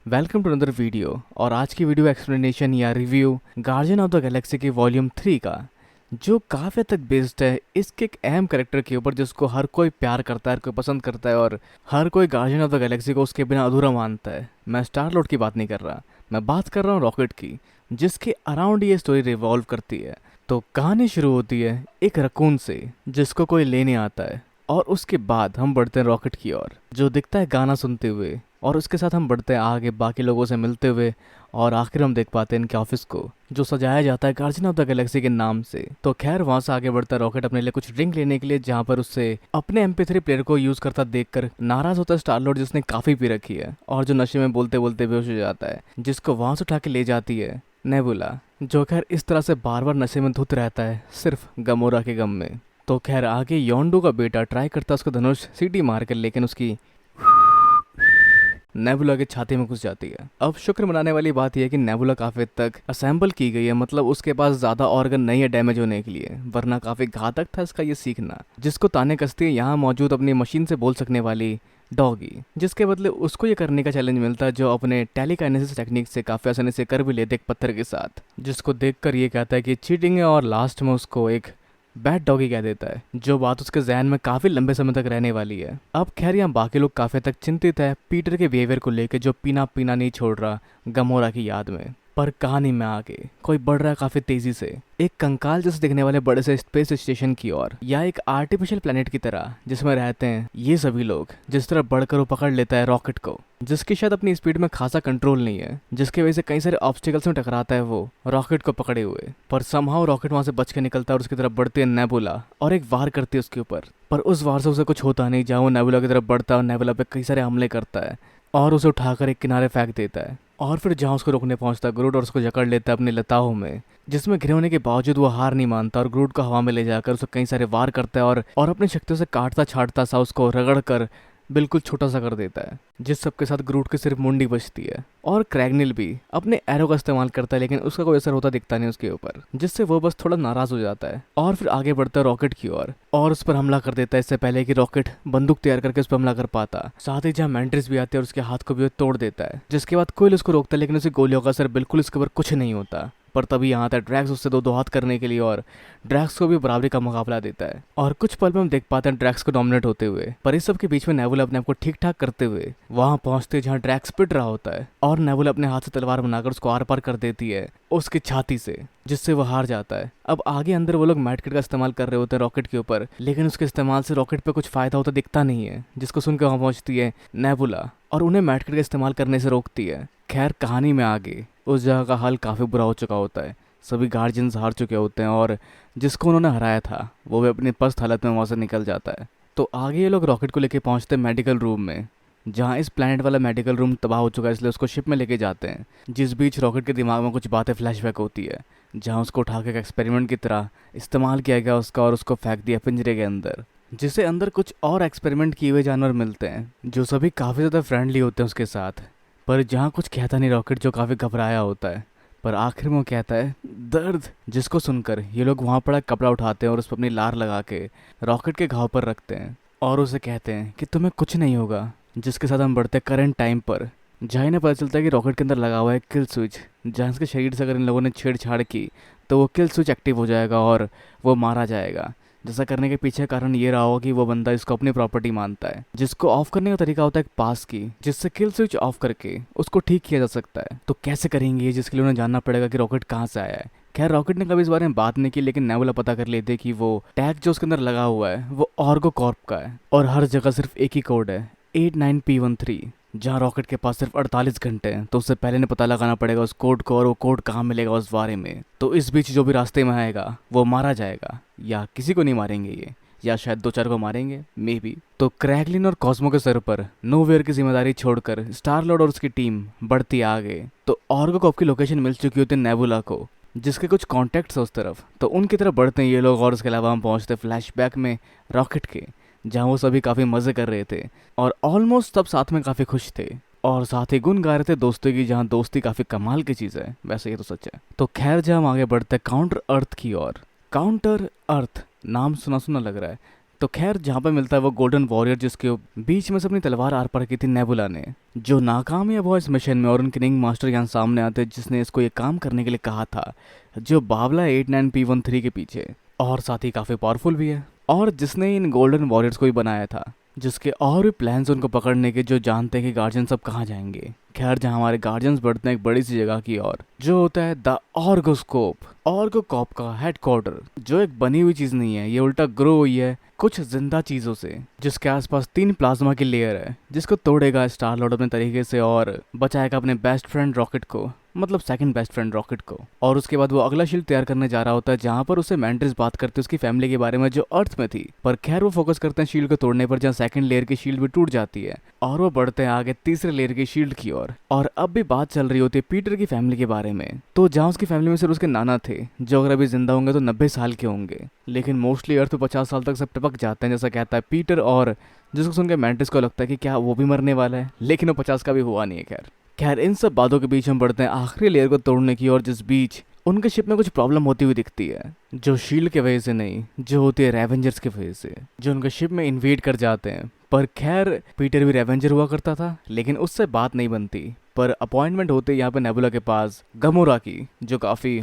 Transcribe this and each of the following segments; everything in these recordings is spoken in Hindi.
Welcome to another video. और आज की वीडियो एक्सप्लेनेशन या review guardian of the Galaxy के वॉल्यूम 3 का, जो काफ़ी तक बेस्ड है इसके एक अहम कैरेक्टर के ऊपर जिसको हर कोई प्यार करता है, हर कोई पसंद करता है और हर कोई गार्जियन ऑफ द गैलेक्सी को उसके बिना अधूरा मानता है। मैं स्टार लॉर्ड की बात नहीं कर रहा, मैं बात कर रहा हूँ रॉकेट की, जिसके अराउंड ये स्टोरी रिवॉल्व करती है। तो कहानी शुरू होती है एक रकून से जिसको कोई लेने आता है, और उसके बाद हम बढ़ते हैं रॉकेट की ओर, जो दिखता है गाना सुनते हुए, और उसके साथ हम बढ़ते हैं आगे बाकी लोगों से मिलते हुए, और आखिर हम देख पाते हैं इनके ऑफिस को जो सजाया जाता है गार्जियन ऑफ द गैलेक्सी के नाम से। तो खैर वहां से आगे बढ़ता है रॉकेट अपने लिए कुछ ड्रिंक लेने के लिए, जहां पर उससे अपने MP3 प्लेयर को यूज करता देखकर नाराज होता है स्टार लॉर्ड, जिसने काफी पी रखी है और जो नशे में बोलते बोलते बेहोश हो जाता है, जिसको वहां से उठा के ले जाती है नेबुला, जो खैर इस तरह से बार बार नशे में धुत रहता है सिर्फ गमोरा के गम में। तो खैर आगे योंडू का बेटा ट्राई करता है उसको धनुष सीटी मार कर, लेकिन उसकी नेबुला की छाती में घुस जाती है। अब शुक्र मनाने वाली बात यह है कि नेबुला काफी तक असेंबल की गई है, मतलब उसके पास ज्यादा ऑर्गन नहीं है डैमेज होने के लिए, वरना काफी घातक था इसका ये सीखना। जिसको ताने कसती है यहाँ मौजूद अपनी मशीन से बोल सकने वाली डॉगी, जिसके बदले उसको ये करने का चैलेंज मिलता है जो अपने टेलीकाइनेसिस टेक्निक से काफी आसानी से कर भी लेते एक पत्थर के साथ, जिसको देखकर ये कहता है कि चीटिंग है, और लास्ट में उसको एक बैड डॉगी कह देता है, जो बात उसके जहन में काफी लंबे समय तक रहने वाली है। अब खैर यहाँ बाकी लोग काफी तक चिंतित है पीटर के बिहेवियर को लेकर, जो पीना पीना नहीं छोड़ रहा गमोरा की याद में। पर कहानी में आगे कोई बढ़ रहा है काफी तेजी से एक कंकाल जैसे दिखने वाले बड़े से स्पेस स्टेशन की ओर, या एक आर्टिफिशियल प्लेनेट की तरह जिसमें रहते हैं ये सभी लोग। जिस तरह बढ़कर वो पकड़ लेता है रॉकेट को, जिसकी शायद अपनी स्पीड में खासा कंट्रोल नहीं है, जिसकी वजह से कई सारे ऑब्स्टिकल्स में टकराता है वो रॉकेट को पकड़े हुए। पर समहाउ रॉकेट वहां से बच के निकलता है और उसकी तरफ बढ़ती है नेबुला, और एक वार करती है उसके ऊपर। पर उस वार से उसे कुछ होता नहीं, जहाँ वो नेबुला की तरफ बढ़ता है और नेबुला पे कई सारे हमले करता है और उसे उठाकर एक किनारे फेंक देता है। और फिर जहाँ उसको रोकने पहुंचता है ग्रूट, और उसको जकड़ लेता है अपनी लताओं में, जिसमें घिरे होने के बावजूद वो हार नहीं मानता और ग्रूट को हवा में ले जाकर उसे कई सारे वार करता है, और अपनी शक्तियों से काटता छाटता सा उसको रगड़ कर बिल्कुल छोटा सा कर देता है, जिस सबके साथ ग्रूट की सिर्फ मुंडी बचती है। और क्रैगनिल भी अपने एरो का इस्तेमाल करता है, लेकिन उसका कोई असर होता दिखता नहीं उसके ऊपर, जिससे वो बस थोड़ा नाराज हो जाता है और फिर आगे बढ़ता है रॉकेट की ओर और उस पर हमला कर देता है, इससे पहले कि रॉकेट बंदूक तैयार करके उस पर हमला कर पाता। साथ ही जहाँ मैंट्रिस भी आती है और उसके हाथ को भी वो तोड़ देता है, जिसके बाद कोयल उसको रोकता है, लेकिन उसे गोलियों का असर बिल्कुल इसके ऊपर कुछ नहीं होता। पर तभी यहाँ आता है ड्रैक्स उससे दो हाथ करने के लिए, और ड्रैक्स को भी बराबरी का मुकाबला देता है। और कुछ पल में हम देख पाते हैं ड्रैक्स को डोमिनेट होते हुए, पर इस सब के बीच में नेबुला अपने आप को ठीक ठाक करते हुए वहां पहुंचते हैं जहाँ ड्रैक्स पिट रहा होता है, और नेबुला अपने हाथ से तलवार बनाकर उसको आर पार कर देती है उसकी छाती से, जिससे वो हार जाता है। अब आगे अंदर वो लोग मैटकिट का इस्तेमाल कर रहे होते हैं रॉकेट के ऊपर, लेकिन उसके इस्तेमाल से रॉकेट पे कुछ फायदा होता दिखता नहीं है, जिसको सुनकर वहां पहुंचती है नेबुला और उन्हें मैटकिट का इस्तेमाल करने से रोकती है। खैर कहानी में आगे उस जगह का हाल काफी बुरा हो चुका होता है, सभी गार्जियंस हार चुके होते हैं, और जिसको उन्होंने हराया था वो भी अपनी पस्त हालत में वहाँ से निकल जाता है। तो आगे ये लोग रॉकेट को लेके पहुँचते हैं मेडिकल रूम में, जहाँ इस प्लैनेट वाला मेडिकल रूम तबाह हो चुका है, इसलिए उसको शिप में लेके जाते हैं। जिस बीच रॉकेट के दिमाग में कुछ बातें फ्लैशबैक होती है, जहाँ उसको उठा के एक एक्सपेरिमेंट की तरह इस्तेमाल किया गया उसका, और उसको फेंक दिया पिंजरे के अंदर, जिससे अंदर कुछ और एक्सपेरिमेंट किए हुए जानवर मिलते हैं जो सभी काफ़ी ज़्यादा फ्रेंडली होते हैं उसके साथ। पर जहाँ कुछ कहता नहीं रॉकेट, जो काफ़ी घबराया होता है, पर आखिर में वो कहता है दर्द, जिसको सुनकर ये लोग वहाँ पड़ा कपड़ा उठाते हैं और उस पर अपनी लार लगा के रॉकेट के घाव पर रखते हैं और उसे कहते हैं कि तुम्हें कुछ नहीं होगा। जिसके साथ हम बढ़ते हैं करंट टाइम पर, जहाँ इन्हें पता चलता है कि रॉकेट के अंदर लगा हुआ है किल स्विच, जहाँ इसके शरीर से अगर इन लोगों ने छेड़छाड़ की तो वो किल स्विच एक्टिव हो जाएगा और वो मारा जाएगा। जैसा करने के पीछे कारण ये रहा होगा कि वो बंदा इसको अपनी प्रॉपर्टी मानता है, जिसको ऑफ करने का तरीका होता है एक पास की, जिससे किल स्विच ऑफ करके उसको ठीक किया जा सकता है। तो कैसे करेंगे ये, जिसके लिए उन्हें जानना पड़ेगा कि रॉकेट कहाँ से आया है। खैर रॉकेट ने कभी इस बारे में बात नहीं की, लेकिन नेबुला पता कर लेते कि वो टैग जो उसके अंदर लगा हुआ है वो ऑर्गो कॉर्प का है, और हर जगह सिर्फ एक ही कोड है 89P13, जहाँ रॉकेट के पास सिर्फ 48 घंटे हैं। तो उससे पहले ने पता लगाना पड़ेगा उस कोड को, और वो कोड कहाँ मिलेगा उस बारे में। तो इस बीच जो भी रास्ते में आएगा वो मारा जाएगा, या किसी को नहीं मारेंगे ये, या शायद दो चार को मारेंगे मे बी। तो क्रैगलिन और कॉस्मो के सर पर नोवेयर की जिम्मेदारी छोड़कर स्टार लॉर्ड और उसकी टीम बढ़ती आगे। तो ऑर्गो कॉर्प की लोकेशन मिल चुकी होती है नेबुला को, जिसके कुछ कॉन्टैक्ट्स है उस तरफ, तो उनकी तरफ बढ़ते हैं ये लोग। और उसके अलावा हम पहुँचते फ्लैशबैक में रॉकेट के, जहाँ वो सभी काफ़ी मज़े कर रहे थे और ऑलमोस्ट सब साथ में काफ़ी खुश थे, और साथ ही गुन गा रहे थे दोस्ती की, जहाँ दोस्ती काफ़ी कमाल की चीज़ है, वैसे ये तो सच है। तो खैर जहाँ हम आगे बढ़ते हैं काउंटर अर्थ की ओर। काउंटर अर्थ नाम सुना सुना लग रहा है, तो खैर जहाँ पे मिलता है वो गोल्डन वॉरियर जिसके बीच में से अपनी तलवार आर पार की थी नेबुला ने, जो नाकामयाब हुआ इस मिशन में, और उनके रिंग मास्टर यहाँ सामने आते जिसने इसको ये काम करने के लिए कहा था, जो बावला 89P13 के पीछे, और साथ ही काफ़ी पावरफुल भी है, और जिसने इन गोल्डन वॉरियर्स को ही बनाया था, जिसके और भी प्लान्स उनको पकड़ने के, जो जानते हैं कि गार्जियन सब कहाँ जाएंगे। खैर जहाँ हमारे गार्जियंस बढ़ते हैं एक बड़ी सी जगह की ओर, जो होता है द ऑर्गोस्कोप, ऑर्गोकॉप का हेडक्वार्टर, जो एक बनी हुई चीज नहीं है, ये उल्टा ग्रो हुई है कुछ जिंदा चीजों से, जिसके आसपास 3 प्लाज्मा की लेयर है, जिसको तोड़ेगा स्टार लॉर्ड अपने तरीके से और बचाएगा अपने बेस्ट फ्रेंड रॉकेट को, मतलब सेकंड बेस्ट फ्रेंड रॉकेट को। और उसके बाद वो अगला शील्ड तैयार करने जा रहा होता है, जहाँ पर उसे मैंड्रिस बात करते हैं उसकी फैमिली के बारे में जो अर्थ में थी। पर खैर वो फोकस करते हैं शील्ड को तोड़ने पर, जहाँ सेकंड लेयर की शील्ड भी टूट जाती है, और वो बढ़ते हैं आगे तीसरे लेयर की शील्ड की ओर। और अब भी बात चल रही होती है पीटर की फैमिली के बारे में, तो जहाँ उसकी फैमिली में सिर्फ उसके नाना थे, जो अगर अभी जिंदा होंगे तो 90 साल के होंगे, लेकिन मोस्टली अर्थ पे 50 साल तक सब टपक जाते हैं, जैसा कहता है पीटर, और जिसको सुनकर मैंटिस को लगता है कि क्या वो भी मरने वाला है, लेकिन वो 50 का भी हुआ नहीं है। खैर इन सब बातों के बीच हम बढ़ते हैं आखिरी लेयर को तोड़ने की ओर, जिस बीच उनके शिप में कुछ प्रॉब्लम होती हुई दिखती है, जो शील्ड के वजह से नहीं, जो होती है रेवेंजर्स की वजह से, जो उनके शिप में इन्वेड कर जाते हैं। पर खैर पीटर भी रेवेंजर हुआ करता था, लेकिन उससे बात नहीं बनती। पर अपॉइंटमेंट होते यहाँ पे नेबुला के पास गमोरा की, जो काफी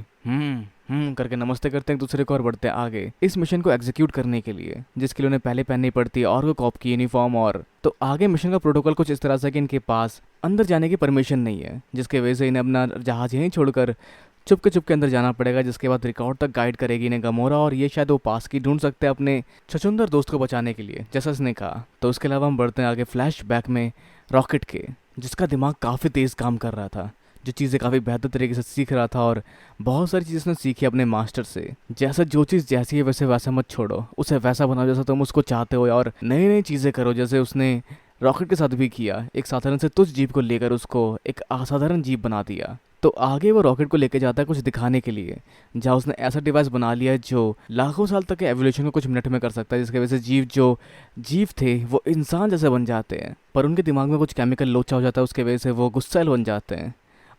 करके नमस्ते करते हैं एक दूसरे को और बढ़ते हैं आगे इस मिशन को एग्जीक्यूट करने के लिए, जिसके लिए उन्हें पहले पहननी पड़ती है ऑर्गोकॉप की यूनिफॉर्म। और तो आगे मिशन का प्रोटोकॉल कुछ इस तरह से कि इनके पास अंदर जाने की परमिशन नहीं है, जिसके वजह से इन्हें अपना जहाज यहीं छोड़कर चुपके अंदर जाना पड़ेगा, जिसके बाद रिकॉर्ड तक गाइड करेगी इन्हें गमोरा, और ये शायद वो पास की ढूंढ सकते हैं अपने छछुंदर दोस्त को बचाने के लिए, जैसा उसने कहा। तो उसके अलावा हम बढ़ते हैं आगे फ्लैश बैक में रॉकेट के, जिसका दिमाग काफ़ी तेज़ काम कर रहा था, जो चीज़ें काफ़ी बेहतर तरीके से सीख रहा था, और बहुत सारी चीज़ें उसने सीखी अपने मास्टर से। जैसा जो चीज़ जैसी है वैसे वैसा मत छोड़ो, उसे वैसा बनाओ जैसा तुम उसको चाहते हो, और नई नई चीज़ें करो, जैसे उसने रॉकेट के साथ भी किया। एक साधारण से तुच्छ जीप को लेकर उसको एक असाधारण जीप बना दिया। तो आगे वो रॉकेट को लेकर जाता है कुछ दिखाने के लिए, जहाँ उसने ऐसा डिवाइस बना लिया है जो लाखों साल तक के एवोल्यूशन को कुछ मिनट में कर सकता है, जिसकी वजह से जीव थे वो इंसान जैसे बन जाते हैं, पर उनके दिमाग में कुछ केमिकल लोचा हो जाता है, उसके वजह से वो गुस्सैल बन जाते हैं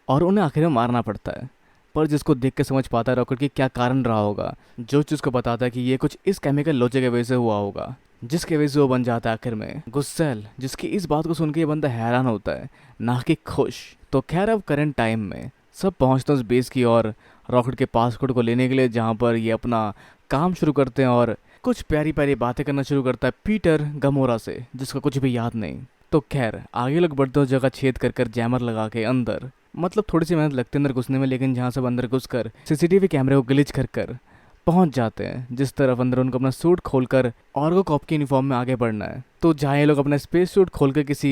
और उन्हें आखिर में मारना पड़ता है। पर जिसको देख के समझ पाता है रॉकेट की क्या कारण रहा होगा, जो चीज़ को बताता है कि ये कुछ इस केमिकल लोचे की वजह से हुआ होगा, जिसके वजह से वो बन जाता है आखिर में गुस्सैल, जिसकी इस बात को सुन के ये बंदा हैरान होता है, ना कि खुश। तो खैर अब करंट टाइम में सब पहुंचते हैं उस बेस की और रॉकेट के पासपोर्ट को लेने के लिए, जहाँ पर ये अपना काम शुरू करते हैं और कुछ प्यारी प्यारी बातें करना शुरू करता है पीटर गमोरा से, जिसका कुछ भी याद नहीं। तो खैर आगे लोग बढ़ते उस जगह छेद कर जैमर लगा के अंदर, मतलब थोड़ी सी मेहनत लगती है अंदर घुसने में, लेकिन जहाँ सब अंदर घुसकर सीसीटीवी कैमरे को ग्लिच कर पहुंच जाते हैं, जिस तरफ अंदर उनको अपना सूट खोलकर ऑर्गोकॉप की यूनिफॉर्म में आगे बढ़ना है। तो जहाँ ये लोग अपना स्पेस सूट खोलकर किसी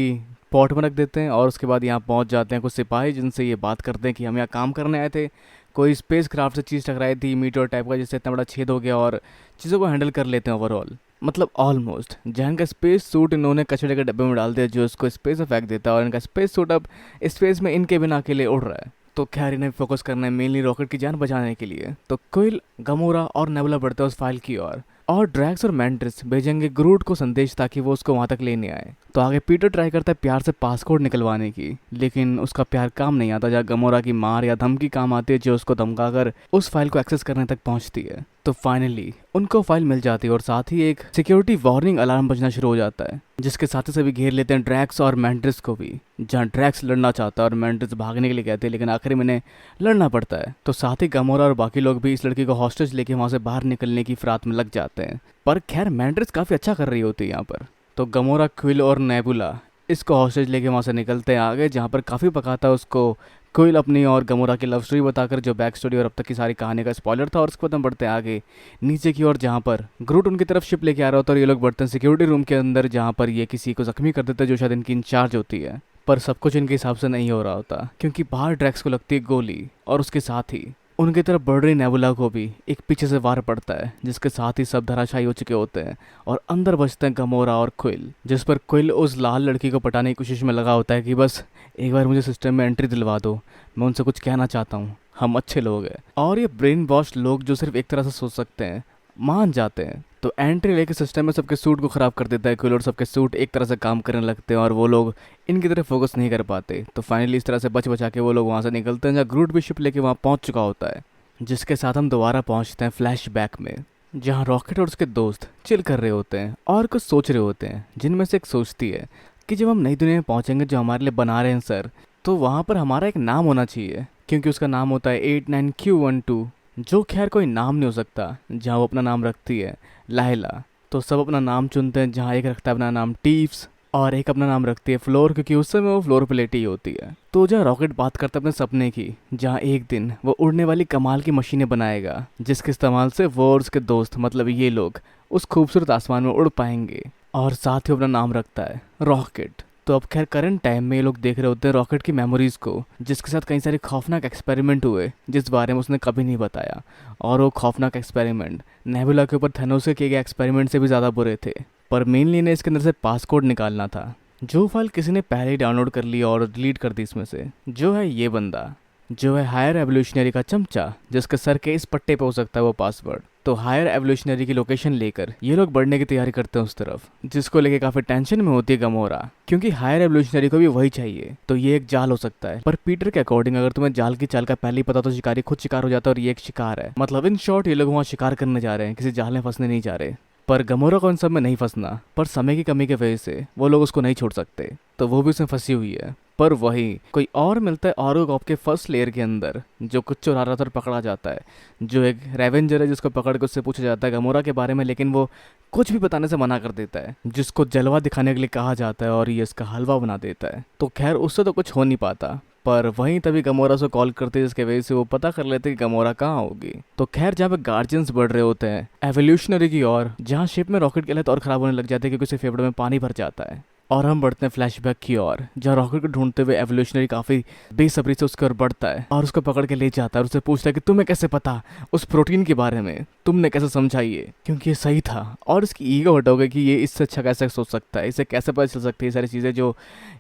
पॉट में रख देते हैं, और उसके बाद यहाँ पहुंच जाते हैं कुछ सिपाही, जिनसे ये बात करते हैं कि हम यहाँ काम करने आए थे, कोई स्पेस क्राफ्ट से चीज़ टकराई थी मीटर टाइप का, जिससे इतना बड़ा छेद हो गया, और चीज़ों को हैंडल कर लेते हैं ओवरऑल, मतलब ऑलमोस्ट। जहाँ का स्पेस सूट इन्होंने कचरे के डब्बे में डाल दिया, जो इसको स्पेस में फेंक देता है, और इनका स्पेस सूट अब स्पेस में इनके बिना अकेले उड़ रहा है। तो खैर इन्हें फोकस करना है मेनली रॉकेट की जान बचाने के लिए। तो क्विल, गमोरा और नेबुला बढ़ते हैं उस फाइल की ओर, और ड्रैक्स और मैंड्रिस भेजेंगे ग्रूट को संदेश ताकि वो उसको वहाँ तक लेने आए। तो आगे पीटर ट्राई करता है प्यार से पासपोर्ट निकलवाने की, लेकिन उसका प्यार काम नहीं आता, जहाँ गमोरा की मार या धमकी काम आती है, जो उसको धमकाकर उस फाइल को एक्सेस करने तक पहुँचती है। तो फाइनली उनको फाइल मिल जाती है, और साथ ही एक सिक्योरिटी वार्निंग अलार्म बजना शुरू हो जाता है, जिसके साथ ही सभी घेर लेते हैं ड्रैक्स और मैंड्रिस को भी, जहाँ ड्रैक्स लड़ना चाहता है और मैंड्रिस भागने के लिए कहते हैं, लेकिन आखिर में इन्हें लड़ना पड़ता है। तो साथ ही गमोरा और बाकी लोग भी इस लड़की को हॉस्टेज लेके वहाँ से बाहर निकलने की फिराक में लग जाते हैं। पर खैर मैंड्रिस काफ़ी अच्छा कर रही होती है यहाँ पर। तो गमोरा, क्विल और नेबुला इसको हॉस्टेज लेके वहाँ से निकलते हैं आगे, जहाँ पर काफ़ी पकाता है उसको क्विल अपनी और गमोरा की लव स्टोरी बताकर, जो बैक स्टोरी और अब तक की सारी कहानी का स्पॉइलर था। और उसके बाद हम बढ़ते हैं आगे नीचे की ओर, जहाँ पर ग्रूट उनकी तरफ शिप लेके आ रहा होता है, और ये लोग बढ़ते हैं सिक्योरिटी रूम के अंदर, जहाँ पर ये किसी को जख्मी कर देते हैं, जो शायद इनकी इंचार्ज होती है। पर सब कुछ इनके हिसाब से नहीं हो रहा होता, क्योंकि बाहर ड्रैक्स को लगती है गोली, और उसके साथ ही उनकी तरफ बढ़ रही नेबुला को भी एक पीछे से वार पड़ता है, जिसके साथ ही सब धराशायी हो चुके होते हैं, और अंदर बचते हैं गमोरा और क्विल, जिस पर क्विल उस लाल लड़की को पटाने की कोशिश में लगा होता है कि बस एक बार मुझे सिस्टम में एंट्री दिलवा दो, मैं उनसे कुछ कहना चाहता हूँ, हम अच्छे लोग हैं। और ये ब्रेन वॉश लोग जो सिर्फ एक तरह से सोच सकते हैं मान जाते हैं। तो एंट्री लेके सिस्टम में सबके सूट को ख़राब कर देता है क्विल, और सबके सूट एक तरह से काम करने लगते हैं, और वो लोग इनकी तरफ फोकस नहीं कर पाते। तो फाइनली इस तरह से बच बचा के वो लोग वहाँ से निकलते हैं, जहाँ ग्रूट भी शिप लेके वहाँ पहुँच चुका होता है, जिसके साथ हम दोबारा पहुँचते हैं फ्लैशबैक में, जहाँ रॉकेट और उसके दोस्त चिल कर रहे होते हैं और कुछ सोच रहे होते हैं, जिनमें से एक सोचती है कि जब हम नई दुनिया में पहुंचेंगे जो हमारे लिए बना रहे हैं सर, तो वहाँ पर हमारा एक नाम होना चाहिए, क्योंकि उसका नाम होता है 89Q12, जो खैर कोई नाम नहीं हो सकता। जहाँ वो अपना नाम रखती है लाइला, तो सब अपना नाम चुनते हैं। जहाँ एक रखता है अपना नाम टीव्स और एक अपना नाम रखती है फ्लोर, क्योंकि उस समय वो फ्लोर प्लेटी होती है। तो जहाँ रॉकेट बात करता है अपने सपने की, जहाँ एक दिन वो उड़ने वाली कमाल की मशीनें बनाएगा जिसके इस्तेमाल से वो और उसके दोस्त मतलब ये लोग उस खूबसूरत आसमान में उड़ पाएंगे, और साथ ही अपना नाम रखता है रॉकेट। तो अब खैर करंट टाइम में ये लोग देख रहे होते हैं रॉकेट की मेमोरीज को, जिसके साथ कई सारे खौफनाक एक्सपेरिमेंट हुए जिस बारे में उसने कभी नहीं बताया। और वो खौफनाक एक्सपेरिमेंट नेबुला के ऊपर थैनोस से किए गए एक्सपेरिमेंट से भी ज़्यादा बुरे थे। पर मेनली इन्हें इसके अंदर से पासकोड निकालना था, जो फाइल किसी ने पहले ही डाउनलोड कर ली और डिलीट कर दी इसमें से, जो है ये बंदा, जो है हायर एवोल्यूशनरी का चमचा, जिसके सर के इस पट्टे पे हो सकता है वो पासवर्ड। तो हायर एवोल्यूशनरी की लोकेशन लेकर ये लोग बढ़ने की तैयारी करते हैं उस तरफ, जिसको लेके काफी टेंशन में होती है गमोरा, क्योंकि हायर एवोल्यूशनरी को भी वही चाहिए। तो ये एक जाल हो सकता है, पर पीटर के अकॉर्डिंग अगर तुम्हें जाल की चाल का पहले ही पता तो शिकारी खुद शिकार हो जाता है और ये एक शिकार है। मतलब इन शॉर्ट ये लोग वहाँ शिकार करने जा रहे हैं, किसी जाल में फंसने नहीं जा रहे। पर गमोरा को इन सब में नहीं फंसना, पर समय की कमी की वजह से वो लोग उसको नहीं छोड़ सकते, तो वो भी उसमें फंसी हुई है। पर वही कोई और मिलता है ऑरोगॉप के फर्स्ट लेयर के अंदर, जो कुछ चुरा रहा था और पकड़ा जाता है, जो एक रेवेंजर है जिसको पकड़ के उससे पूछा जाता है गमोरा के बारे में, लेकिन वो कुछ भी बताने से मना कर देता है, जिसको जलवा दिखाने के लिए कहा जाता है और ये इसका हलवा बना देता है। तो खैर उससे तो कुछ हो नहीं पाता, पर वहीं तभी गमोरा से कॉल करते हैं, जिसके वजह से वो पता कर लेते हैं कि गमोरा कहाँ होगी। तो खैर जहाँ पे गार्जियंस बढ़ रहे होते हैं एवोल्यूशनरी की ओर, जहाँ शिप में रॉकेट की हालत और खराब होने लग जाती है क्योंकि उसके फेफड़े में पानी भर जाता है, और हम बढ़ते हैं फ्लैशबैक की ओर, जहाँ रॉकेट को ढूंढते हुए एवोल्यूशनरी काफी बेसब्री से उसकी ओर बढ़ता है और उसको पकड़ के ले जाता है और उससे पूछता है कि तुम्हें कैसे पता उस प्रोटीन के बारे में, तुमने कैसे समझा ये, क्योंकि ये सही था। और इसकी ईगो हट हो गई कि ये इससे अच्छा कैसे सोच सकता है, इसे कैसे पता चल सकती है सारी चीज़ें जो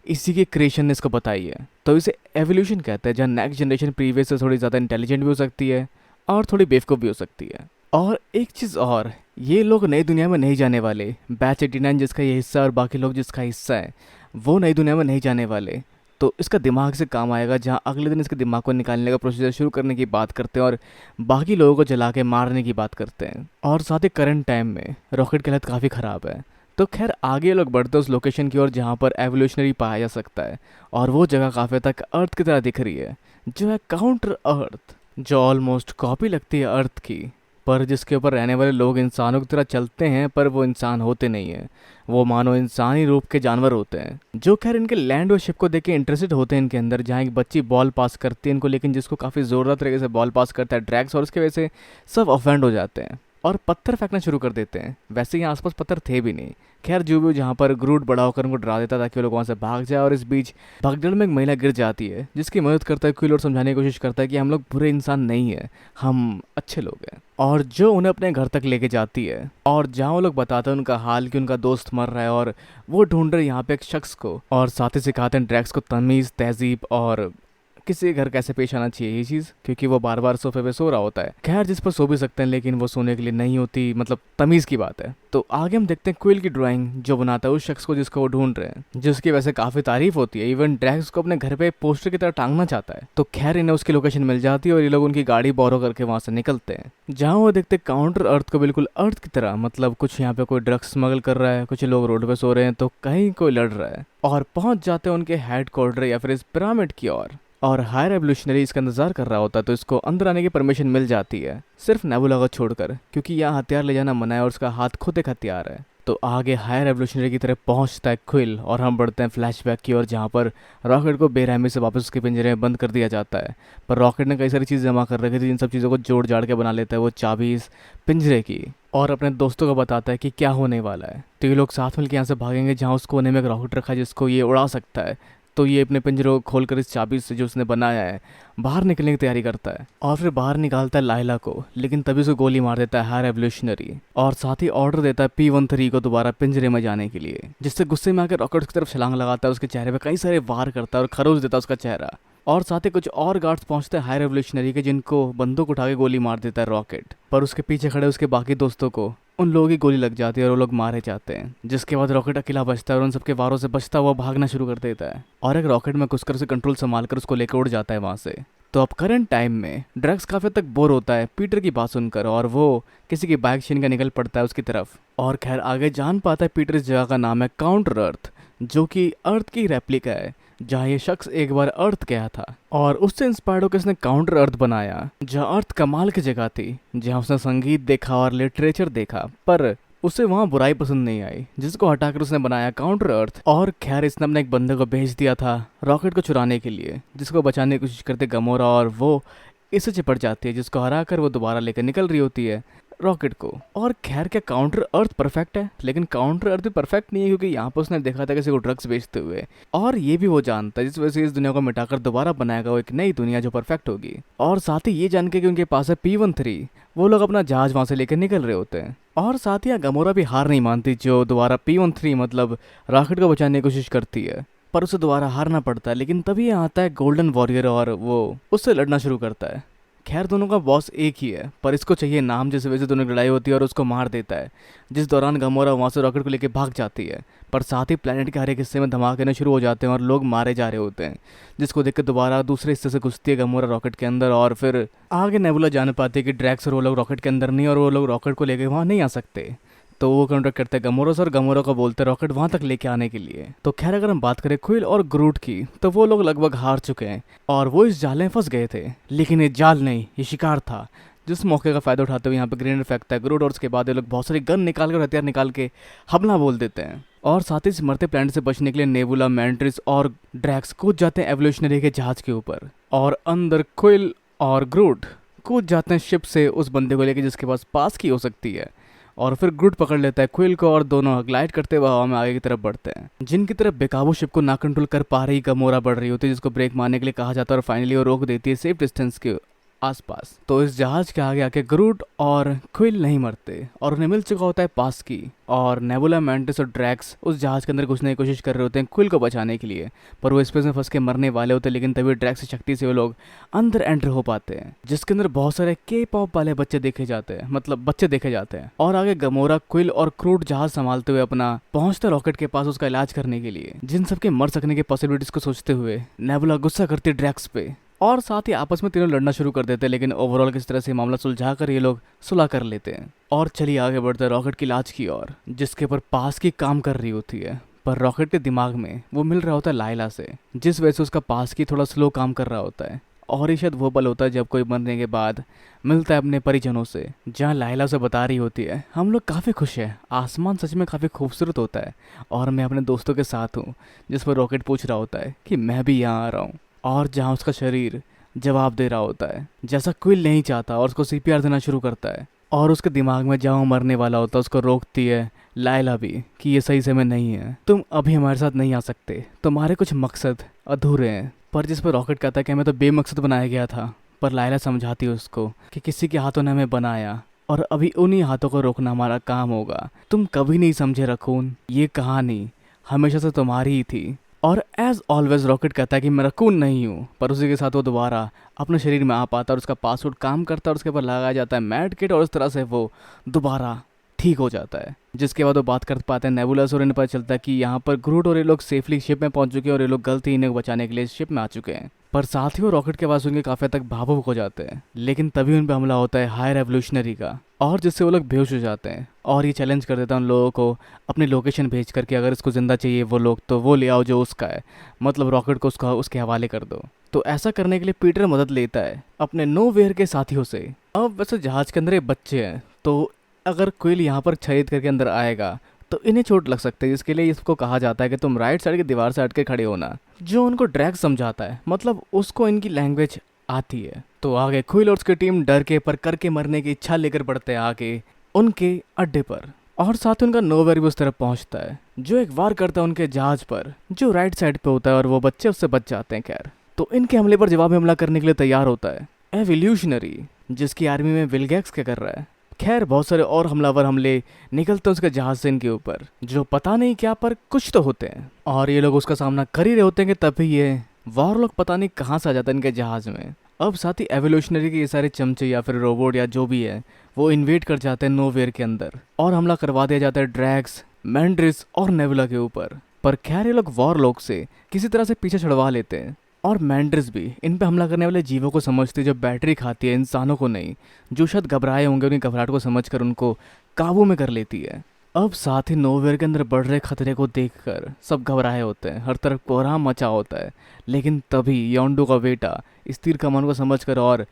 इसी के क्रिएशन ने इसको बताई है। तो इसे एवोल्यूशन कहते हैं, जहाँ नेक्स्ट जनरेशन प्रीवियस से थोड़ी ज़्यादा इंटेलिजेंट भी हो सकती है और थोड़ी बेवकूफ़ भी हो सकती है। और एक चीज़ और, ये लोग नई दुनिया में नहीं जाने वाले। बैच 89 जिसका ये हिस्सा और बाकी लोग जिसका हिस्सा है, वो नई दुनिया में नहीं जाने वाले। तो इसका दिमाग से काम आएगा, जहाँ अगले दिन इसके दिमाग को निकालने का प्रोसीजर शुरू करने की बात करते हैं और बाकी लोगों को जला के मारने की बात करते हैं। और साथ ही करंट टाइम में रॉकेट की हालत काफ़ी ख़राब है। तो खैर आगे लोग बढ़ते उस लोकेशन की ओर जहाँ पर एवोल्यूशनरी पाया जा सकता है, और वो जगह काफ़ी तक अर्थ की तरह दिख रही है, जो है काउंटर अर्थ, जो ऑलमोस्ट कॉपी लगती है अर्थ की, पर जिसके ऊपर रहने वाले लोग इंसानों की तरह चलते हैं, पर वो इंसान होते नहीं हैं, वो मानो इंसानी रूप के जानवर होते हैं, जो खैर इनके लैंड और शिप को देख के इंटरेस्टेड होते हैं इनके अंदर। जहाँ एक बच्ची बॉल पास करती है इनको, लेकिन जिसको काफ़ी ज़ोरदार तरीके से बॉल पास करता है ड्रैक्स, और उसकी वजह से सब ऑफेंड हो जाते हैं और पत्थर फेंकना शुरू कर देते हैं। वैसे यहाँ आसपास पत्थर थे भी नहीं। खैर जो भी, जहाँ पर ग्रूट बड़ा होकर उनको डरा देता ताकि वो लोग वहाँ से भाग जाए, और इस बीच भगदड़ में एक महिला गिर जाती है, जिसकी मदद करता है क्विल और समझाने की कोशिश करता है कि हम लोग बुरे इंसान नहीं है, हम अच्छे लोग हैं, और जो उन्हें अपने घर तक लेके जाती है। और जहाँ वो लोग बताते हैं उनका हाल कि उनका दोस्त मर रहा है और वो ढूंढ रहे यहाँ पे एक शख्स को, और साथ ही सिखाते हैं ड्रैक्स को तमीज़, तहजीब और किसी घर कैसे पेश आना चाहिए ये चीज़, क्योंकि वो बार बार सोफे पे सो रहा होता है। खैर जिस पर सो भी सकते हैं, लेकिन वो सोने के लिए नहीं होती, मतलब तमीज़ की बात है। तो आगे हम देखते हैं क्विल की ड्राइंग, जो बनाता है उस शख्स को जिसको वो ढूंढ रहे हैं, जिसकी वैसे काफ़ी तारीफ होती है। इवन ड्रैक्स को अपने घर पे पोस्टर की तरह टांगना चाहता है। तो खैर इन्हें उसकी लोकेशन मिल जाती है और ये लोग उनकी गाड़ी बोरो करके वहाँ से निकलते हैं, जहाँ वो देखते हैं काउंटर अर्थ को बिल्कुल अर्थ की तरह, मतलब कुछ यहाँ पे कोई ड्रग्स स्मगल कर रहा है, कुछ लोग रोड पे सो रहे हैं, तो कहीं कोई लड़ रहा है, और पहुंच जाते हैं उनके हेड क्वार्टर या फिर इस पिरामिड की ओर। और हायर एवोल्यूशनरी इसका इंतजार कर रहा होता है, तो इसको अंदर आने की परमिशन मिल जाती है, सिर्फ नेबुला को छोड़कर, क्योंकि यहाँ हथियार ले जाना मना है और उसका हाथ खुद एक हथियार है। तो आगे हायर एवोल्यूशनरी की तरफ पहुंचता है क्विल, और हम बढ़ते हैं फ्लैशबैक की ओर, जहाँ पर रॉकेट को बेरहमी से वापस उसके पिंजरे में बंद कर दिया जाता है। पर रॉकेट ने कई सारी चीज़ें जमा कर रखी थी, जिन सब चीज़ों को जोड़ जाड़ के बना लेता है वो चाबी इस पिंजरे की, और अपने दोस्तों को बताता है कि क्या होने वाला है। तो ये लोग साथ मिलकर यहाँ से भागेंगे, जहाँ उस कोने में एक रॉकेट रखा है जिसको ये उड़ा सकता है। तो ये अपने पिंजरे को खोलकर इस चाबी से जो उसने बनाया है बाहर निकलने की तैयारी करता है, और फिर बाहर निकालता है लाइला को, लेकिन तभी उसे गोली मार देता है हायर एवोल्यूशनरी, और साथ ही ऑर्डर देता है P13 को दोबारा पिंजरे में जाने के लिए, जिससे गुस्से में आकर रॉकेट की तरफ छलांग लगाता है, उसके चेहरे पे कई सारे वार करता है और खरोच देता है उसका चेहरा। और साथ ही कुछ और गार्ड्स पहुंचते हैं हायर एवोल्यूशनरी के, जिनको बंदूक उठा के गोली मार देता है रॉकेट, पर उसके पीछे खड़े उसके बाकी दोस्तों को उन लोगों की गोली लग जाती है और वो लोग मारे जाते हैं। जिसके बाद रॉकेट अकेला बचता है और उन सबके वारों से बचता हुआ भागना शुरू कर देता है, और एक रॉकेट में घुसकर उसे कंट्रोल संभाल कर उसको लेकर उड़ जाता है वहाँ से। तो अब करंट टाइम में ड्रग्स काफी तक बोर होता है पीटर की बात सुनकर, और वो किसी की बाइक छीन कर निकल पड़ता है उसकी तरफ। और खैर आगे जान पाता है पीटर इस जगह का नाम है काउंटर अर्थ, जो कि अर्थ की रेप्लिका है, जहाँ ये शख्स एक बार अर्थ गया था और उससे इंस्पायर्ड होकर उसने काउंटर अर्थ बनाया, जहाँ अर्थ कमाल की जगह थी, जहाँ उसने संगीत देखा और लिटरेचर देखा, पर उसे वहाँ बुराई पसंद नहीं आई, जिसको हटाकर उसने बनाया काउंटर अर्थ। और खैर इसने अपने एक बंदे को भेज दिया था रॉकेट को चुराने के लिए, जिसको बचाने की कोशिश करते गमोरा, और वो इससे चिपट जाती है, जिसको हराकर वो दोबारा लेकर निकल रही होती है रॉकेट को। और खैर क्या काउंटर अर्थ परफेक्ट है? लेकिन काउंटर अर्थ भी परफेक्ट नहीं है, क्योंकि यहाँ पर उसने देखा था किसी को ड्रग्स बेचते हुए, और ये भी वो जानता है, जिस वजह से इस दुनिया को मिटाकर दोबारा बनाएगा वो एक नई दुनिया जो परफेक्ट होगी। और साथ ही ये जान के कि उनके पास है P-13, वो लोग अपना जहाज वहां से लेकर निकल रहे होते हैं। और साथ ही गमोरा भी हार नहीं मानती, जो दोबारा P-13 मतलब रॉकेट को बचाने की कोशिश करती है, पर उसे दोबारा हारना पड़ता है। लेकिन तभी यहाँ आता है गोल्डन वॉरियर और वो उससे लड़ना शुरू करता है। खैर दोनों का बॉस एक ही है, पर इसको चाहिए नाम, जिस वजह से दोनों की लड़ाई होती है और उसको मार देता है, जिस दौरान गमोरा वहाँ से रॉकेट को लेकर भाग जाती है। पर साथ ही प्लेनेट के हर एक हिस्से में धमाके आने शुरू हो जाते हैं और लोग मारे जा रहे होते हैं, जिसको देख कर दोबारा दूसरे हिस्से से घुसती है गमोरा रॉकेट के अंदर। और फिर आगे नेबुला जान पाती है कि ड्रैक्स और वो लोग रॉकेट के अंदर नहीं, और वो लोग रॉकेट को लेकर वहाँ नहीं आ सकते। तो वो कॉन्टेक्ट करते हैं गमोरा से और गमोरा को बोलते हैं रॉकेट वहां तक लेके आने के लिए। तो खैर अगर हम बात करें क्विल और ग्रूट की, तो वो लोग लगभग हार चुके हैं और वो इस जाल में फंस गए थे। लेकिन ये जाल नहीं, ये शिकार था, जिस मौके का फायदा उठाते हुए यहाँ पे ग्रेनेड फेंकता है ग्रूट, और उसके बाद ये लोग बहुत सारी गन निकाल कर, हथियार निकाल के हमला बोल देते हैं। और साथ ही इस मरते प्लैनेट से बचने के लिए नेबुला, मैंट्रिस और ड्रैक्स कूद जाते हैं एवोल्यूशनरी के जहाज के ऊपर, और अंदर क्विल और ग्रूट कूद जाते हैं शिप से उस बंदे को लेके जिसके पास की हो सकती है। और फिर ग्रूट पकड़ लेता है क्विल को और दोनों ग्लाइड करते हुए हवा में आगे की तरफ बढ़ते हैं, जिनकी तरफ बेकाबू शिप को ना कंट्रोल कर पा रही गमोरा बढ़ रही होती है, जिसको ब्रेक मारने के लिए कहा जाता है, और फाइनली वो रोक देती है सेफ डिस्टेंस के आसपास। तो इस जहाज के आगे आके ग्रूट और क्विल नहीं मरते और उन्हें मिल चुका होता है पास की, और नेबुला, मैंटिस और ड्रैक्स उस जहाज के अंदर घुसने की कोशिश कर रहे होते हैं क्विल को बचाने के लिए, पर वो स्पेस में फंस के मरने वाले होते हैं। लेकिन तभी ड्रैक्स की शक्ति से वो लोग अंदर एंटर हो पाते हैं, जिसके अंदर बहुत सारे K-pop वाले बच्चे देखे जाते हैं, मतलब बच्चे देखे जाते हैं। और आगे गमोरा, क्विल और क्रूट जहाज संभालते हुए अपना पहुंचते रॉकेट के पास उसका इलाज करने के लिए, जिन सबके मर सकने की पॉसिबिलिटीज को सोचते हुए नेबुला गुस्सा करती ड्रैक्स पे, और साथ ही आपस में तीनों लड़ना शुरू कर देते हैं। लेकिन ओवरऑल किस तरह से मामला सुलझा कर ये लोग सुलह कर लेते हैं और चलिए आगे बढ़ते हैं रॉकेट की इलाज की ओर, जिसके ऊपर पास की काम कर रही होती है। पर रॉकेट के दिमाग में वो मिल रहा होता है लाइला से, जिस वजह से उसका पास की थोड़ा स्लो काम कर रहा होता है। और ये शायद वो पल होता है जब कोई मरने के बाद मिलता है अपने परिजनों से, जहाँ लाइला उसे बता रही होती है हम लोग काफ़ी खुश हैं, आसमान सच में काफ़ी खूबसूरत होता है और मैं अपने दोस्तों के साथ हूँ। जिस पर रॉकेट पूछ रहा होता है कि मैं भी यहाँ आ रहा हूँ, और जहाँ उसका शरीर जवाब दे रहा होता है जैसा क्विल नहीं चाहता, और उसको CPR देना शुरू करता है। और उसके दिमाग में जहाँ वो मरने वाला होता है उसको रोकती है लाइला भी कि ये सही समय नहीं है, तुम अभी हमारे साथ नहीं आ सकते, तुम्हारे कुछ मकसद अधूरे हैं। पर जिस पर रॉकेट कहता है कि हमें तो बेमकसद बनाया गया था, पर लाइला समझाती है उसको कि किसी के हाथों ने हमें बनाया और अभी उन्हीं हाथों को रोकना हमारा काम होगा। तुम कभी नहीं समझे रकून, ये कहानी हमेशा से तुम्हारी ही थी। और एज ऑलवेज रॉकेट कहता है कि मैं रकून नहीं हूँ, पर उसी के साथ वो दोबारा अपने शरीर में आ पाता है और उसका पासवर्ड काम करता है और उसके ऊपर लगाया जाता है मैड किट, और उस तरह से वो दोबारा ठीक हो जाता है। जिसके बाद वो बात कर पाते हैं नेबुला से और इन्हें पता चलता है कि यहाँ पर ग्रूट और ये लोग सेफली शिप में पहुंच चुके हैं और ये लोग गलती इन्हें बचाने के लिए शिप में आ चुके हैं। पर साथ ही वो रॉकेट के पास उनके काफी हद तक भावुक हो जाते हैं। लेकिन तभी उन पर हमला होता है हायर एवोल्यूशनरी का, और जिससे वो लोग बेहोश हो जाते हैं और ये चैलेंज कर देता है उन लोगों को अपनी लोकेशन भेज करके अगर इसको जिंदा चाहिए वो लोग तो वो ले आओ जो उसका है, मतलब रॉकेट को उसके हवाले कर दो। तो ऐसा करने के लिए पीटर मदद लेता है अपने नोवेयर के साथियों से। अब वैसे जहाज के अंदर ये बच्चे हैं, तो अगर क्विल यहाँ पर छेद करके अंदर आएगा तो इन्हें चोट लग सकती है, जिसके लिए इसको कहा जाता है कि तुम राइट साइड की दीवार से हट के खड़े होना, जो उनको ड्रैक्स समझाता है, मतलब उसको इनकी लैंग्वेज आती है। तो आगे क्विल और उसकी टीम डर के पर करके मरने की इच्छा लेकर बढ़ते हैं आगे उनके अड्डे पर, और साथ ही उनका नोवेयर भी उस तरफ पहुंचता है जो एक वार करता है उनके जहाज पर जो राइट साइड पे होता है, और वो बच्चे उससे बच जाते हैं। खैर तो इनके हमले पर जवाब हमला करने के लिए तैयार होता है एवोल्यूशनरी, जिसकी आर्मी में विलगैक्स क्या कर रहा है। खैर बहुत सारे और हमलावर हमले निकलते हैं उसके जहाज से इनके ऊपर, जो पता नहीं क्या पर कुछ तो होते हैं, और ये लोग उसका सामना कर ही रहे होते हैं कि तभी ये वॉरलॉक पता नहीं कहाँ से आ जाता है इनके जहाज में। अब साथ ही एवोल्यूशनरी के ये सारे चमचे या फिर रोबोट या जो भी है वो इन्वेट कर जाते हैं नोवेयर के अंदर और हमला करवा दिया जाता है ड्रैक्स, मैंड्रिस और नेबुला के ऊपर। पर खैर ये लोग वॉरलॉक से किसी तरह से पीछे छुड़वा लेते हैं और मैंड्रिस भी इन पे हमला करने वाले जीवों को समझती है जो बैटरी खाती है, इंसानों को नहीं, जो शायद घबराए होंगे, उनकी घबराहट को समझकर उनको काबू में कर लेती है। अब साथ ही नोवेयर के अंदर बढ़ रहे खतरे को देखकर सब घबराए होते हैं, हर तरफ कोहराम मचा होता है। लेकिन तभी योंडू का बेटा इस तीर कमान को समझकर और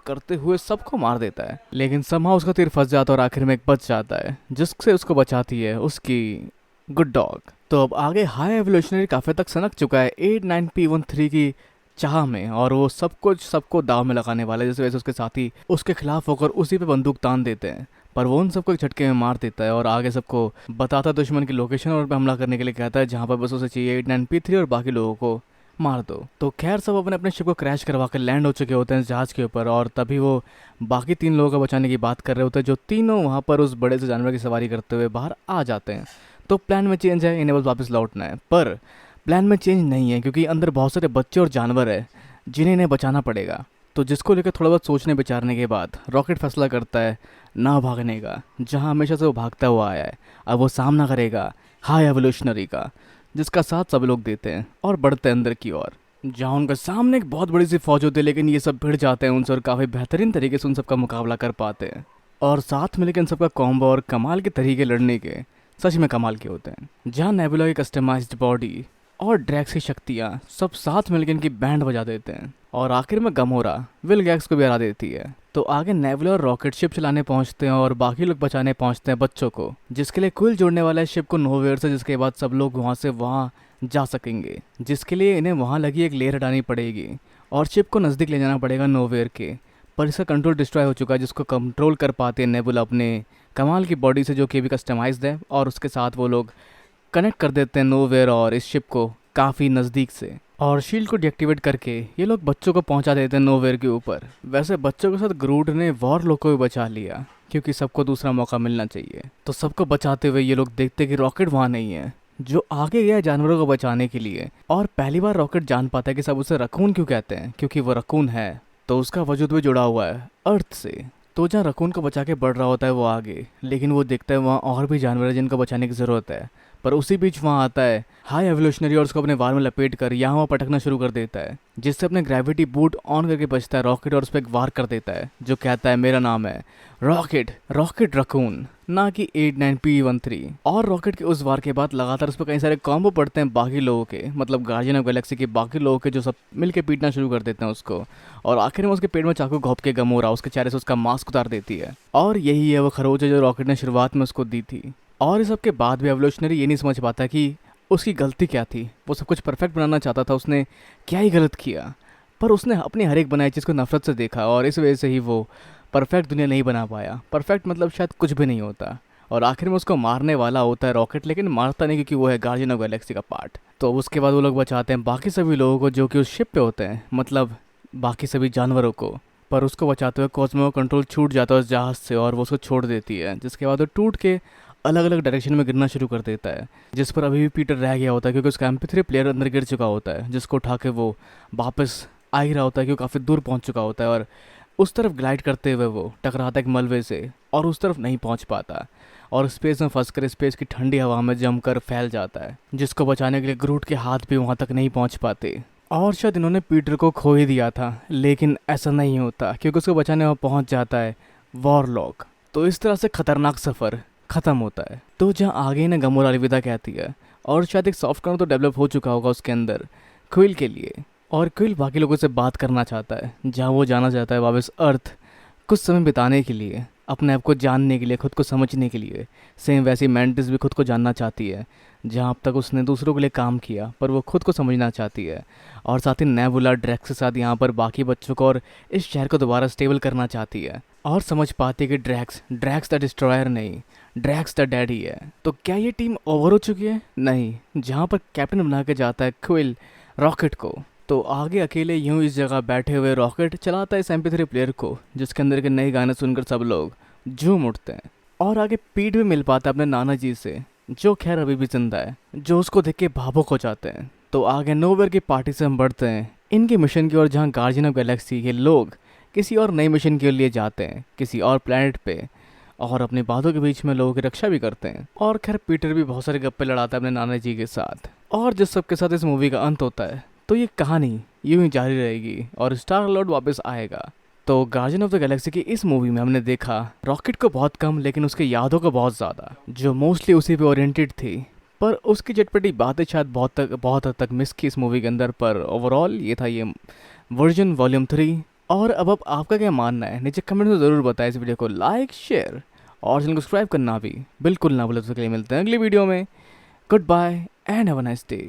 करते हुए सबको मार देता है, लेकिन समहा उसका तीर फंस जाता है और आखिर में एक बच जाता है, जिससे उसको बचाती है उसकी गुड डॉग। तो अब आगे हाई एवोल्यूशनरी काफ़ी तक सनक चुका है 89P13 की चाह में, और वो सब कुछ सबको दाव में लगाने वाला है, जिस वजह से उसके साथी उसके खिलाफ होकर उसी पे बंदूक तान देते हैं। पर वो उन सबको एक झटके में मार देता है और आगे सबको बताता है दुश्मन की लोकेशन और उन पे हमला करने के लिए कहता है, जहाँ पर बस उसे चाहिए 89P3 और बाकी लोगों को मार दो। तो खैर सब अपने अपने शिप को क्रैश करवा कर लैंड हो चुके होते हैं जहाज के ऊपर, और तभी वो बाकी 3 लोगों को बचाने की बात कर रहे होते हैं, जो तीनों वहाँ पर उस बड़े से जानवर की सवारी करते हुए बाहर आ जाते हैं। तो प्लान में चेंज है, इन्हें बस वापस लौटना है, पर प्लान में चेंज नहीं है क्योंकि अंदर बहुत सारे बच्चे और जानवर है जिन्हें इन्हें बचाना पड़ेगा। तो जिसको लेकर थोड़ा बहुत सोचने विचारने के बाद रॉकेट फैसला करता है ना भागने का, जहाँ हमेशा से वो भागता हुआ आया है। अब वो सामना करेगा हाई एवोल्यूशनरी का, जिसका साथ सब लोग देते हैं और बढ़ते हैं अंदर की ओर, जहाँ उनके सामने एक बहुत बड़ी सी फौज होती है। लेकिन ये सब भिड़ जाते हैं उनसे और काफ़ी बेहतरीन तरीके से उन सबका मुकाबला कर पाते हैं, और साथ में लेकिन सबका कॉम्बो और कमाल के तरीके लड़ने के सच में कमाल के होते हैं। जहाँ नेबुला की कस्टमाइज्ड बॉडी और ड्रैक्स की शक्तियाँ सब साथ मिलकर इनकी बैंड बजा देते हैं, और आखिर में गमोरा विल गैक्स को भी हरा देती है। तो आगे नेबुला और रॉकेट शिप चलाने पहुंचते हैं और बाकी लोग बचाने पहुंचते हैं बच्चों को, जिसके लिए क्विल जोड़ने वाला है शिप को नोवेयर से, जिसके बाद सब लोग वहाँ से वहाँ जा सकेंगे, जिसके लिए इन्हें वहाँ लगी एक लेयर हटानी पड़ेगी और शिप को नज़दीक ले जाना पड़ेगा नोवेयर के। पर इसका कंट्रोल डिस्ट्रॉय हो चुका है, जिसको कंट्रोल कर पाते हैं नेबुला अपने कमाल की बॉडी से, जो कि भी कस्टमाइज्ड है, और उसके साथ वो लोग कनेक्ट कर देते हैं नोवेयर और इस शिप को काफ़ी नज़दीक से, और शील्ड को डीएक्टिवेट करके ये लोग बच्चों को पहुंचा देते हैं नोवेयर के ऊपर। वैसे बच्चों के साथ ग्रूट ने वॉरलॉक को भी बचा लिया क्योंकि सबको दूसरा मौका मिलना चाहिए। तो सबको बचाते हुए ये लोग देखते कि रॉकेट वहाँ नहीं है, जो आगे गया जानवरों को बचाने के लिए। और पहली बार रॉकेट जान पाता है कि सब उसे रकून क्यों कहते हैं, क्योंकि वो रकून है, तो उसका वजूद भी जुड़ा हुआ है अर्थ से। तो जहाँ रकून को बचा के बढ़ रहा होता है वो आगे, लेकिन वो देखता है वहाँ और भी जानवर है जिनको बचाने की ज़रूरत है। पर उसी बीच वहाँ आता है हाई एवोल्यूशनरी और उसको अपने वार में लपेट कर यहाँ वहाँ पटकना शुरू कर देता है, जिससे अपने ग्रेविटी बूट ऑन करके बचता है रॉकेट और उस पर एक वार कर देता है, जो कहता है मेरा नाम है रॉकेट, रॉकेट रकून, ना कि 89P13। और रॉकेट के उस वार के बाद लगातार उस पर कई सारे कॉम्बो पड़ते हैं बाकी लोगों के, मतलब गार्जियन ऑफ गैलेक्सी के बाकी लोगों के, जो सब मिलके पीटना शुरू कर देते हैं उसको। और आखिर में उसके पेट में चाकू घोंप के गमोरा उसके चेहरे से उसका मास्क उतार देती है, और यही है वो खरोच है जो रॉकेट ने शुरुआत में उसको दी थी। और इस सब के बाद भी एवोल्यूशनरी ये नहीं समझ पाता कि उसकी गलती क्या थी। वो सब कुछ परफेक्ट बनाना चाहता था, उसने क्या ही गलत किया, पर उसने अपनी हर एक बनाई चीज़ को नफरत से देखा, और इस वजह से ही वो परफेक्ट दुनिया नहीं बना पाया। परफेक्ट मतलब शायद कुछ भी नहीं होता, और आखिर में उसको मारने वाला होता है रॉकेट, लेकिन मारता नहीं क्योंकि वो है गार्जियन ऑफ गैलेक्सी का पार्ट। तो उसके बाद वो लोग बचाते हैं बाकी सभी लोगों को जो कि उस शिप पे होते हैं, मतलब बाकी सभी जानवरों को। पर उसको बचाते हुए कॉस्मो का कंट्रोल छूट जाता है उस जहाज़ से, और वो उसको छोड़ देती है, जिसके बाद वो टूट के अलग अलग डायरेक्शन में गिरना शुरू कर देता है, जिस पर अभी भी पीटर रह गया होता है क्योंकि उसका MP3 प्लेयर अंदर गिर चुका होता है, जिसको उठा के वो वापस आ ही रहा होता है क्योंकि काफ़ी दूर पहुंच चुका होता है, और उस तरफ ग्लाइड करते हुए वो टकराता है एक मलबे से और उस तरफ नहीं पहुंच पाता, और स्पेस में फंस कर स्पेस की ठंडी हवा में जमकर फैल जाता है, जिसको बचाने के लिए ग्रूट के हाथ भी वहाँ तक नहीं पहुँच पाते। और शायद इन्होंने पीटर को खो ही दिया था, लेकिन ऐसा नहीं होता क्योंकि उसको बचाने में पहुँच जाता है वॉरलॉक। तो इस तरह से खतरनाक सफ़र ख़त्म होता है। तो जहाँ आगे ने गमोरा अलविदा कहती है, और शायद एक सॉफ्ट कॉर्नर तो डेवलप हो चुका होगा उसके अंदर क्विल के लिए, और क्विल बाकी लोगों से बात करना चाहता है, जहाँ वो जाना चाहता है वापस अर्थ कुछ समय बिताने के लिए, अपने आप को जानने के लिए, खुद को समझने के लिए। सेम वैसी मैंटिस भी खुद को जानना चाहती है, जहाँ अब तक उसने दूसरों के लिए काम किया, पर वो खुद को समझना चाहती है। और साथ ही नेबुला ड्रैक्स के साथ यहाँ पर बाकी बच्चों को और इस शहर को दोबारा स्टेबल करना चाहती है, और समझ पाती है कि ड्रैक्स द डिस्ट्रॉयर नहीं, ड्रैक्स द डैडी है। तो क्या ये टीम ओवर हो चुकी है? नहीं, जहाँ पर कैप्टन बना के जाता है क्विल रॉकेट को, तो आगे अकेले यूं इस जगह बैठे हुए रॉकेट चलाता है इस MP3 प्लेयर को, जिसके अंदर के नए गाने सुनकर सब लोग झूम उठते हैं। और आगे पीठ भी मिल पाता है अपने नाना जी से, जो खैर अभी भी जिंदा है, जो उसको देख के भावुक हो जाते हैं। तो आगे नोवेयर की पार्टी से हम बढ़ते हैं इनके मिशन की ओर, जहाँ गार्जियन ऑफ गैलेक्सी के लोग किसी और नए मिशन के लिए जाते हैं किसी और प्लेनेट पे, और अपनी बातों के बीच में लोगों की रक्षा भी करते हैं। और खैर पीटर भी बहुत सारे गप्पे लड़ाता है अपने नाना जी के साथ। और जिस सबके साथ इस मूवी का अंत होता है तो ये कहानी यूं ही जारी रहेगी और स्टार लॉर्ड वापस आएगा। तो गार्जियन ऑफ द गैलेक्सी की इस मूवी में हमने देखा रॉकेट को बहुत कम लेकिन उसके यादों को बहुत ज़्यादा, जो मोस्टली उसी पे ओरिएंटेड थी। पर उसकी चटपटी बातें शायद बहुत हद तक मिस की इस मूवी के अंदर। पर ओवरऑल ये था ये वर्जन वॉल्यूम 3। और अब आपका क्या मानना है नीचे कमेंट में ज़रूर बताएं। इस वीडियो को लाइक शेयर और चैनल को सब्सक्राइब करना भी बिल्कुल ना भूलें। तो के लिए मिलते हैं अगली वीडियो में। Good bye and have a nice day.